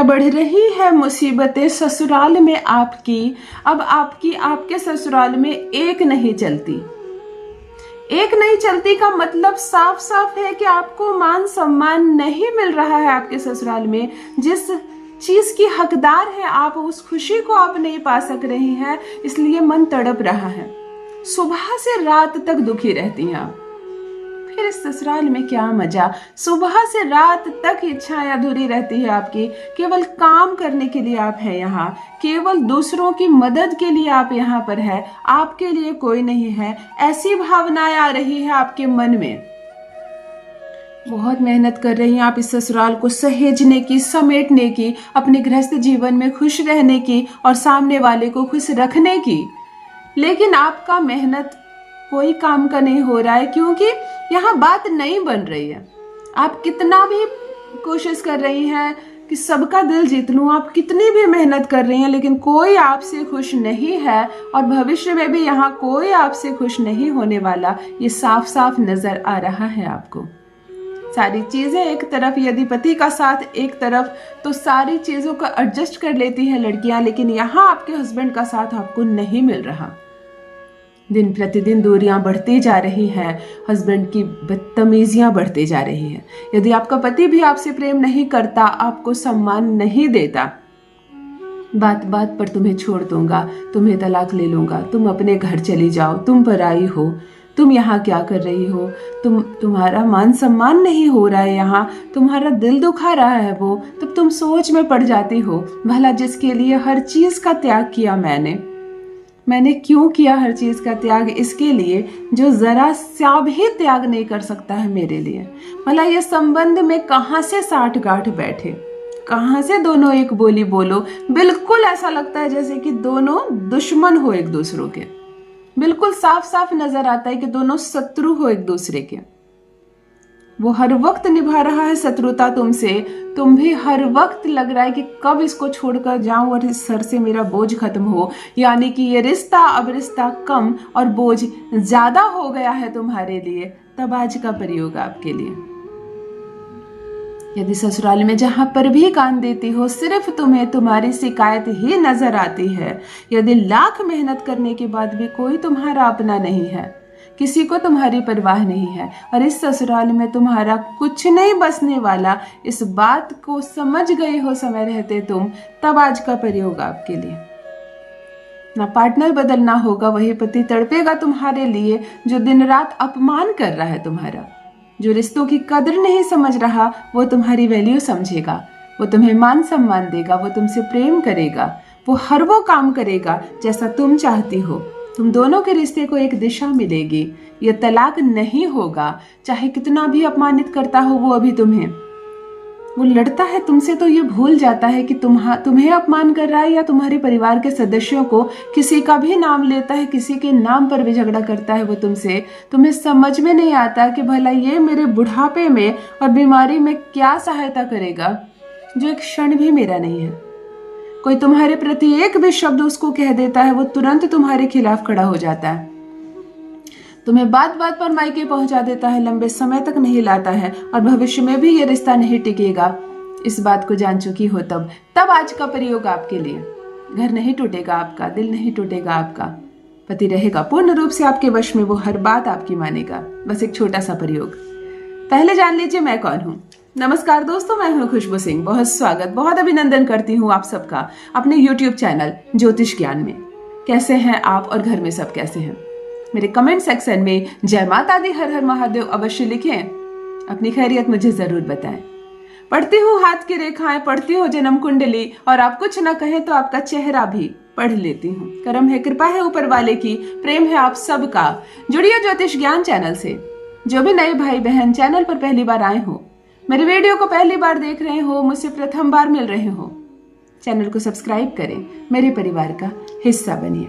बढ़ रही है मुसीबतें ससुराल में आपकी, अब आपकी आपके ससुराल में एक नहीं चलती। एक नहीं चलती का मतलब साफ साफ है कि आपको मान सम्मान नहीं मिल रहा है आपके ससुराल में। जिस चीज की हकदार है आप, उस खुशी को आप नहीं पा सक रही हैं, इसलिए मन तड़प रहा है। सुबह से रात तक दुखी रहती हैं आप। फिर इस ससुराल में क्या मजा। सुबह से रात तक इच्छाएं अधूरी रहती है आपकी। केवल काम करने के लिए आप हैं यहाँ, केवल दूसरों की मदद के लिए आप यहाँ पर है, आपके लिए कोई नहीं है। ऐसी भावनाएं आ रही है आपके मन में। बहुत मेहनत कर रही हैं आप इस ससुराल को सहेजने की, समेटने की, अपने गृहस्थ जीवन में खुश रहने की और सामने वाले को खुश रखने की। लेकिन आपका मेहनत कोई काम का नहीं हो रहा है, क्योंकि यहाँ बात नहीं बन रही है। आप कितना भी कोशिश कर रही हैं कि सबका दिल जीत लूं, आप कितनी भी मेहनत कर रही हैं, लेकिन कोई आपसे खुश नहीं है और भविष्य में भी यहाँ कोई आपसे खुश नहीं होने वाला। ये साफ साफ नजर आ रहा है आपको। सारी चीजें एक तरफ, यदि पति का साथ एक तरफ, तो सारी चीजों को एडजस्ट कर लेती है लड़कियां, लेकिन यहाँ आपके हस्बैंड का साथ आपको नहीं मिल रहा। दिन प्रतिदिन दूरियां बढ़ती जा रही हैं, हस्बैंड की बदतमीजियां बढ़ती जा रही हैं। यदि आपका पति भी आपसे प्रेम नहीं करता, आपको सम्मान नहीं देता, बात बात पर तुम्हें छोड़ दूंगा, तुम्हें तलाक ले लूंगा, तुम अपने घर चली जाओ, तुम पराई हो, तुम यहाँ क्या कर रही हो, तुम्हारा मान सम्मान नहीं हो रहा है यहाँ, तुम्हारा दिल दुखा रहा है वो, तब तुम सोच में पड़ जाती हो, भला जिसके लिए हर चीज का त्याग किया मैंने क्यों किया हर चीज का त्याग? इसके लिए जो जरा सा भी त्याग नहीं कर सकता है मेरे लिए। भला ये संबंध में कहाँ से साठ गांठ बैठे, कहाँ से दोनों एक बोली बोलो। बिल्कुल ऐसा लगता है जैसे कि दोनों दुश्मन हो एक दूसरों के। बिल्कुल साफ साफ नजर आता है कि दोनों शत्रु हो एक दूसरे के। वो हर वक्त निभा रहा है शत्रुता तुमसे, तुम भी हर वक्त लग रहा है कि कब इसको छोड़कर जाऊं और इस सर से मेरा बोझ खत्म हो। यानी कि ये रिश्ता अब रिश्ता कम और बोझ ज्यादा हो गया है तुम्हारे लिए। तब आज का प्रयोग आपके लिए। यदि ससुराल में जहां पर भी कान देती हो, सिर्फ तुम्हें तुम्हारी शिकायत ही नजर आती है, यदि लाख मेहनत करने के बाद भी कोई तुम्हारा अपना नहीं है, किसी को तुम्हारी परवाह नहीं है और इस ससुराल में तुम्हारा कुछ नहीं बसने वाला, इस बात को समझ गए हो समय रहते तुम, तब आज का प्रयोग आपके लिए। ना पार्टनर बदलना होगा, वही पति तड़पेगा तुम्हारे लिए जो दिन रात अपमान कर रहा है तुम्हारा। जो रिश्तों की कदर नहीं समझ रहा, वो तुम्हारी वैल्यू समझेगा, वो तुम्हें मान सम्मान देगा, वो तुमसे प्रेम करेगा, वो हर वो काम करेगा जैसा तुम चाहती हो। तुम दोनों के रिश्ते को एक दिशा मिलेगी। ये तलाक नहीं होगा। चाहे कितना भी अपमानित करता हो वो अभी तुम्हें, वो लड़ता है तुमसे तो ये भूल जाता है कि तुम्हें अपमान कर रहा है या तुम्हारे परिवार के सदस्यों को किसी का भी नाम लेता है, किसी के नाम पर भी झगड़ा करता है वो तुमसे। तुम्हें समझ में नहीं आता कि भला ये मेरे बुढ़ापे में और बीमारी में क्या सहायता करेगा, जो एक क्षण भी मेरा नहीं है। कोई तुम्हारे प्रति एक भी शब्द उसको कह देता है, वो तुरंत तुम्हारे खिलाफ खड़ा हो जाता है, तुम्हें बात बात पर मायके पहुंचा देता है, लंबे समय तक नहीं लाता है और भविष्य में भी ये रिश्ता नहीं टिकेगा। इस बात को जान चुकी हो तब आज का प्रयोग आपके लिए। घर नहीं टूटेगा आपका, दिल नहीं टूटेगा आपका, पति रहेगा पूर्ण रूप से आपके वश में, वो हर बात आपकी मानेगा। बस एक छोटा सा प्रयोग। पहले जान लीजिए मैं कौन हूँ। नमस्कार दोस्तों, मैं हूँ खुशबू सिंह। बहुत स्वागत, बहुत अभिनंदन करती हूँ आप सबका अपने YouTube चैनल ज्योतिष ज्ञान में। कैसे हैं आप और घर में सब कैसे हैं? मेरे कमेंट सेक्शन में जय माता दी, हर हर महादेव अवश्य लिखें। अपनी खैरियत मुझे जरूर बताएं। पढ़ती हूँ हाथ की रेखाएं, पढ़ती हूँ जन्म कुंडली, और आप कुछ न कहें तो आपका चेहरा भी पढ़ लेती हूँ। करम है, कृपा है ऊपर वाले की, प्रेम है आप सबका। जुड़िए ज्योतिष ज्ञान चैनल से। जो भी नए भाई बहन चैनल पर पहली बार आए हो, मेरे वीडियो को पहली बार देख रहे हो, मुझसे प्रथम बार मिल रहे हो, चैनल को सब्सक्राइब करें, मेरे परिवार का हिस्सा बनिए।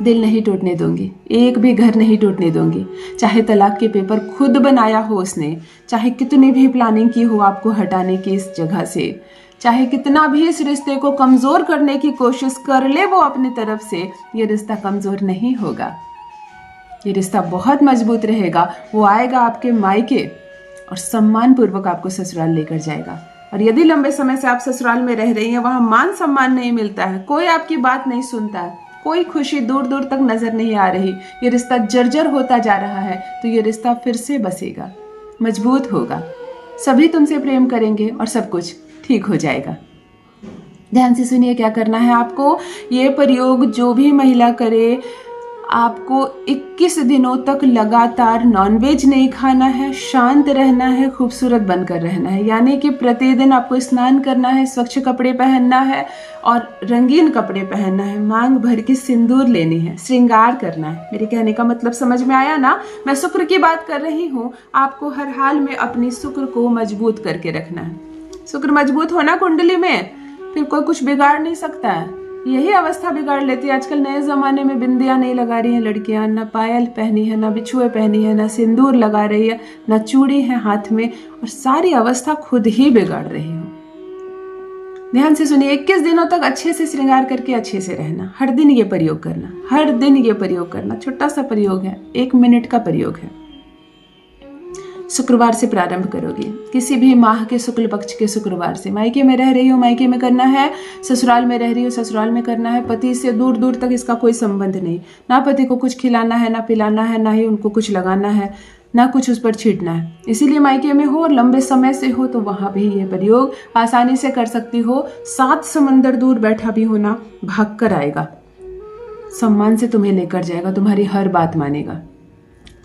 दिल नहीं टूटने दूंगी, एक भी घर नहीं टूटने दूंगी। चाहे तलाक के पेपर खुद बनाया हो उसने, चाहे कितनी भी प्लानिंग की हो आपको हटाने की इस जगह से, चाहे कितना भी इस रिश्ते को कमजोर करने की कोशिश कर ले वो अपनी तरफ से, ये रिश्ता कमजोर नहीं होगा। ये रिश्ता बहुत मजबूत रहेगा। वो आएगा आपके मायके और सम्मान पूर्वक आपको ससुराल लेकर जाएगा। और यदि लंबे समय से आप ससुराल में रह रही हैं, वहां मान सम्मान नहीं मिलता है, कोई आपकी बात नहीं सुनता है, कोई खुशी दूर दूर तक नजर नहीं आ रही, ये रिश्ता जर्जर होता जा रहा है, तो ये रिश्ता फिर से बसेगा, मजबूत होगा, सभी तुमसे प्रेम करेंगे और सब कुछ ठीक हो जाएगा। ध्यान से सुनिए क्या करना है आपको। ये प्रयोग जो भी महिला करे, आपको 21 दिनों तक लगातार नॉनवेज नहीं खाना है, शांत रहना है, खूबसूरत बनकर रहना है। यानी कि प्रतिदिन आपको स्नान करना है, स्वच्छ कपड़े पहनना है और रंगीन कपड़े पहनना है, मांग भर की सिंदूर लेनी है, श्रृंगार करना है। मेरे कहने का मतलब समझ में आया ना? मैं शुक्र की बात कर रही हूँ। आपको हर हाल में अपनी शुक्र को मजबूत करके रखना है। शुक्र मजबूत होना कुंडली में, फिर कोई कुछ बिगाड़ नहीं सकता है। यही अवस्था बिगाड़ लेती है। आजकल नए जमाने में बिंदियां नहीं लगा रही हैं लड़कियां, ना पायल पहनी है, ना बिछुए पहनी है, ना सिंदूर लगा रही है, ना चूड़ी है हाथ में, और सारी अवस्था खुद ही बिगाड़ रही हो। ध्यान से सुनिए, 21 दिनों तक अच्छे से श्रृंगार करके अच्छे से रहना। हर दिन ये प्रयोग करना, हर दिन ये प्रयोग करना। छोटा सा प्रयोग है, 1 मिनट का प्रयोग है। शुक्रवार से प्रारंभ करोगे, किसी भी माह के शुक्ल पक्ष के शुक्रवार से। मायके में रह रही हो, मायके में करना है, ससुराल में रह रही हो, ससुराल में करना है। पति से दूर दूर तक इसका कोई संबंध नहीं, ना पति को कुछ खिलाना है, ना पिलाना है, ना ही उनको कुछ लगाना है, ना कुछ उस पर छींटना है। इसीलिए मायके में हो और लंबे समय से हो तो वहां भी ये प्रयोग आसानी से कर सकती हो। 7 समंदर दूर बैठा भी होना, भाग कर आएगा, सम्मान से तुम्हें लेकर जाएगा, तुम्हारी हर बात मानेगा।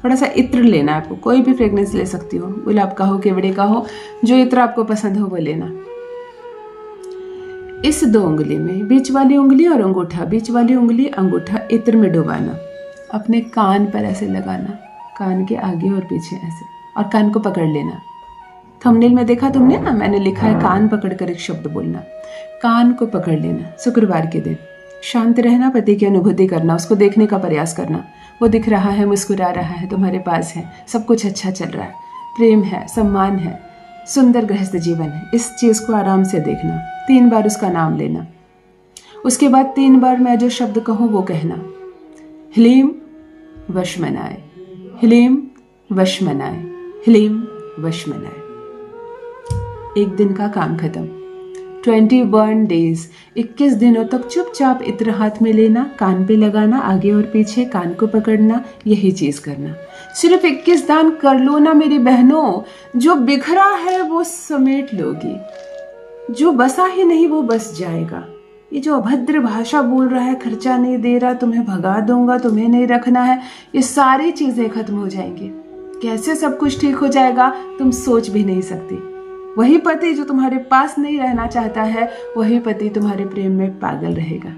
थोड़ा सा इत्र लेना है आपको, कोई भी फ्रेग्रेंस ले सकती हो, गुलाब का हो, केवड़े का हो, जो इत्र आपको पसंद हो वो लेना। इस 2 उंगली में, बीच वाली उंगली और अंगूठा, बीच वाली उंगली अंगूठा इत्र में डुबाना, अपने कान पर ऐसे लगाना, कान के आगे और पीछे ऐसे, और कान को पकड़ लेना। थंबनेल में देखा तुमने ना, मैंने लिखा है कान पकड़कर एक शब्द बोलना। कान को पकड़ लेना। शुक्रवार के दिन शांत रहना, पति की अनुभूति करना, उसको देखने का प्रयास करना, वो दिख रहा है, मुस्कुरा रहा है, तुम्हारे पास है, सब कुछ अच्छा चल रहा है, प्रेम है, सम्मान है, सुंदर गृहस्थ जीवन है। इस चीज को आराम से देखना। 3 बार उसका नाम लेना। उसके बाद 3 बार मैं जो शब्द कहूँ वो कहना। ह्लीम वशमनाय, ह्लीम वशमनाय, ह्लीम वशमनाय। 1 दिन का काम खत्म। 21 डेज, 21 दिनों तक चुपचाप इत्र हाथ में लेना, कान पे लगाना, आगे और पीछे, कान को पकड़ना, यही चीज करना। सिर्फ 21 दान कर लो ना मेरी बहनों, जो बिखरा है वो समेट लोगी, जो बसा ही नहीं वो बस जाएगा। ये जो अभद्र भाषा बोल रहा है, खर्चा नहीं दे रहा, तुम्हें भगा दूंगा, तुम्हें नहीं रखना है, ये सारी चीजें खत्म हो जाएंगी। कैसे सब कुछ ठीक हो जाएगा तुम सोच भी नहीं सकती। वही पति जो तुम्हारे पास नहीं रहना चाहता है, वही पति तुम्हारे प्रेम में पागल रहेगा।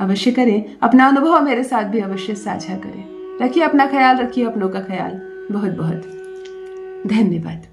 अवश्य करें, अपना अनुभव मेरे साथ भी अवश्य साझा करें। रखिए अपना ख्याल, रखिए अपनों का ख्याल। बहुत बहुत धन्यवाद।